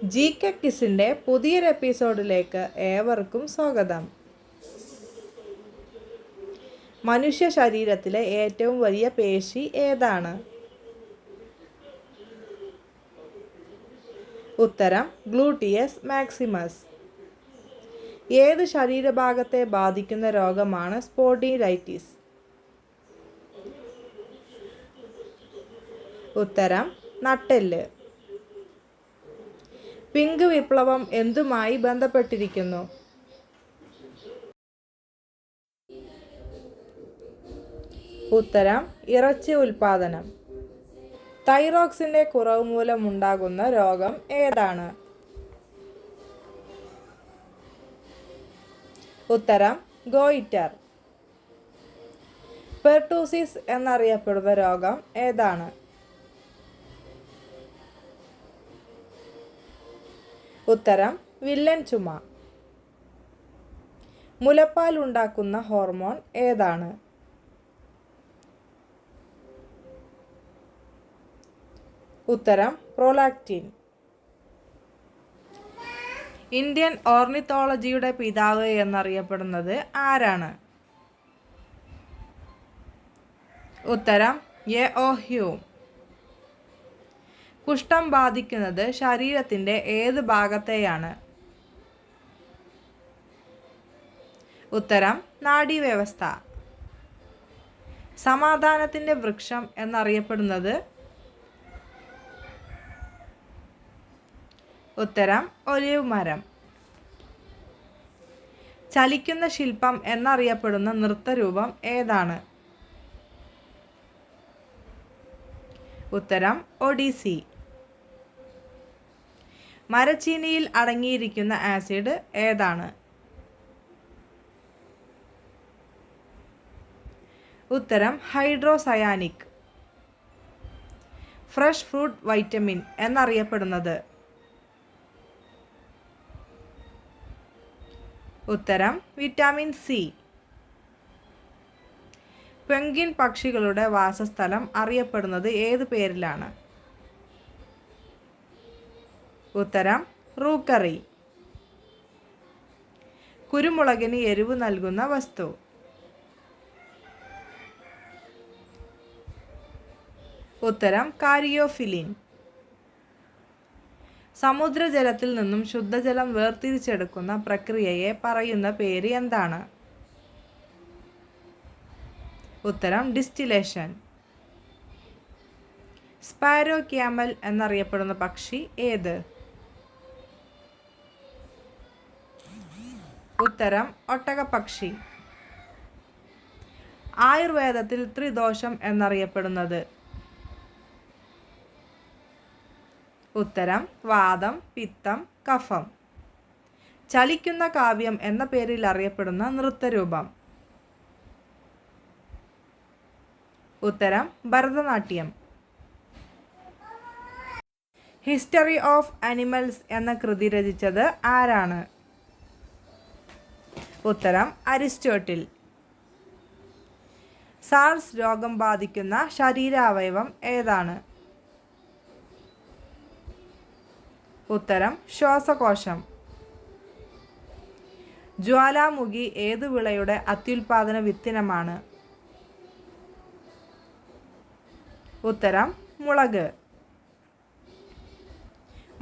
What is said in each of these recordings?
G K കിസിൻ്റെ പുതിയൊരു എപ്പിസോഡിലേക്ക് ഏവർക്കും സ്വാഗതം. മനുഷ്യ ശരീരത്തിലെ ഏറ്റവും വലിയ പേശി ഏതാണ്? ഉത്തരം ഗ്ലൂട്ടിയസ് മാക്സിമസ്. ഏത് ശരീരഭാഗത്തെ ബാധിക്കുന്ന രോഗമാണ് സ്പോണ്ടിലൈറ്റിസ്? ഉത്തരം നട്ടെല്ല്. പിങ്ക് വിപ്ലവം എന്തുമായി ബന്ധപ്പെട്ടിരിക്കുന്നു? ഉത്തരം ഇറച്ചി ഉൽപാദനം. തൈറോക്സിൻ്റെ കുറവ് മൂലമുണ്ടാകുന്ന രോഗം ഏതാണ്? ഉത്തരം ഗോയിറ്റർ. പെർട്ടൂസിസ് എന്നറിയപ്പെടുന്ന രോഗം ഏതാണ്? ഉത്തരം വില്ലൻ ചുമ. മുലപ്പാൽ ഉണ്ടാക്കുന്ന ഹോർമോൺ ഏതാണ്? ഉത്തരം പ്രോലാക്റ്റിൻ. ഇന്ത്യൻ ഓർണിത്തോളജിയുടെ പിതാവ് എന്നറിയപ്പെടുന്നത് ആരാണ്? ഉത്തരം എ.ഒ. ഹ്യൂം. കുഷ്ഠം ബാധിക്കുന്നത് ശരീരത്തിൻ്റെ ഏത് ഭാഗത്തെയാണ്? ഉത്തരം നാഡീവ്യവസ്ഥ. സമാധാനത്തിൻ്റെ വൃക്ഷം എന്നറിയപ്പെടുന്നത്? ഉത്തരം ഒലിവ് മരം. ചലിക്കുന്ന ശില്പം എന്നറിയപ്പെടുന്ന നൃത്തരൂപം ഏതാണ്? ഉത്തരം ഒഡീസി. മരച്ചീനിയിൽ അടങ്ങിയിരിക്കുന്ന ആസിഡ് ഏതാണ്? ഉത്തരം ഹൈഡ്രോസയാനിക്. ഫ്രഷ് ഫ്രൂട്ട് വൈറ്റമിൻ എന്നറിയപ്പെടുന്നത്? ഉത്തരം വിറ്റാമിൻ സി. പെൻഗ്വിൻ പക്ഷികളുടെ വാസസ്ഥലം അറിയപ്പെടുന്നത് ഏത് പേരിലാണ്? ഉത്തരം റൂക്കറി. കുരുമുളകിന് എരിവ് നൽകുന്ന വസ്തു? ഉത്തരം കാരിയോഫിലിൻ. സമുദ്രജലത്തിൽ നിന്നും ശുദ്ധജലം വേർതിരിച്ചെടുക്കുന്ന പ്രക്രിയയെ പറയുന്ന പേര് എന്താണ്? ഉത്തരം ഡിസ്റ്റിലേഷൻ. സ്പാരോ ക്യാമൽ എന്നറിയപ്പെടുന്ന പക്ഷി ഏത്? ഉത്തരം ഒട്ടകപ്പക്ഷി. ആയുർവേദത്തിൽ ത്രിദോഷം എന്നറിയപ്പെടുന്നത്? ഉത്തരം വാതം, പിത്തം, കഫം. ചലിക്കുന്ന കാവ്യം എന്ന പേരിൽ അറിയപ്പെടുന്ന നൃത്തരൂപം? ഉത്തരം ഭരതനാട്യം. ഹിസ്റ്ററി ഓഫ് ആനിമൽസ് എന്ന കൃതി രചിച്ചത് ആരാണ്? ഉത്തരം അരിസ്റ്റോട്ടിൽ. സാർസ് രോഗം ബാധിക്കുന്ന ശരീരാവയവം ഏതാണ്? ഉത്തരം ശ്വാസകോശം. ജ്വാലാമുഖി ഏതു വിളയുടെ അത്യുൽപാദന വിത്തിനമാണ്? ഉത്തരം മുളക്.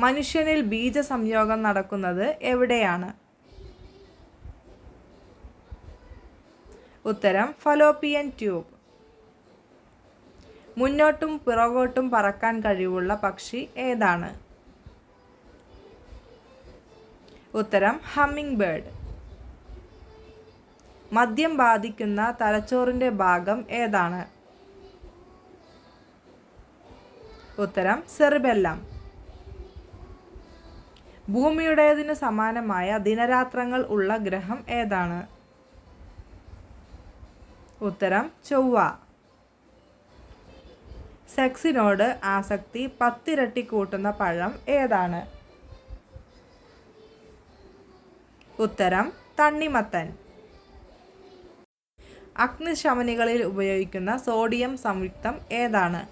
മനുഷ്യനിൽ ബീജസംയോഗം നടക്കുന്നത് എവിടെയാണ്? ഉത്തരം ഫലോപ്പിയൻ ട്യൂബ്. മുന്നോട്ടും പിറകോട്ടും പറക്കാൻ കഴിവുള്ള പക്ഷി ഏതാണ്? ഉത്തരം ഹമ്മിങ് ബേർഡ്. മദ്യം ബാധിക്കുന്ന തലച്ചോറിൻ്റെ ഭാഗം ഏതാണ്? ഉത്തരം സെറിബെല്ലം. ഭൂമിയുടേതിനു സമാനമായ ദിനരാത്രങ്ങൾ ഉള്ള ഗ്രഹം ഏതാണ്? ഉത്തരം ചൊവ്വ. സെക്സിനോട് ആസക്തി 10 ഇരട്ടി കൂട്ടുന്ന പഴം ഏതാണ്? ഉത്തരം തണ്ണിമത്തൻ. അഗ്നിശമനികളിൽ ഉപയോഗിക്കുന്ന സോഡിയം സംയുക്തം ഏതാണ്?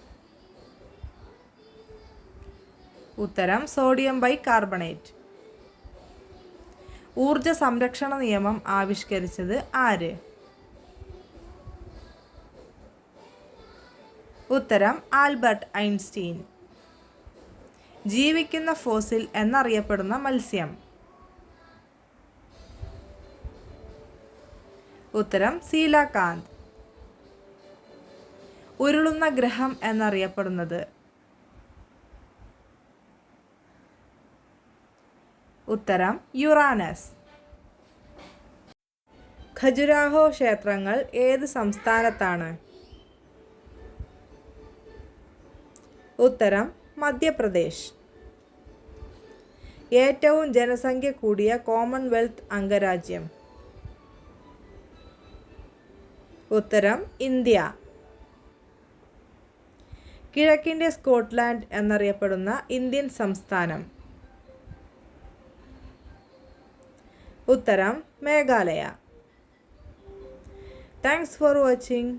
ഉത്തരം സോഡിയം ബൈകാർബണേറ്റ്. ഊർജ സംരക്ഷണ നിയമം ആവിഷ്കരിച്ചത് ആര്? ഉത്തരം ആൽബർട്ട് ഐൻസ്റ്റീൻ. ജീവിക്കുന്ന ഫോസിൽ എന്നറിയപ്പെടുന്ന മത്സ്യം? ഉത്തരം സീലാകാന്ത്. ഉരുളുന്ന ഗ്രഹം എന്നറിയപ്പെടുന്നത്? ഉത്തരം യുറാനസ്. ഖജുരാഹോ ക്ഷേത്രങ്ങൾ ഏത് സംസ്ഥാനത്താണ്? ഉത്തരം മധ്യപ്രദേശ്. ഏറ്റവും ജനസംഖ്യ കൂടിയ കോമൺവെൽത്ത് അംഗരാജ്യം? ഉത്തരം ഇന്ത്യ. കിഴക്കിൻ്റെ സ്കോട്ട്ലാൻഡ് എന്നറിയപ്പെടുന്ന ഇന്ത്യൻ സംസ്ഥാനം? ഉത്തരം മേഘാലയ. Thanks for watching.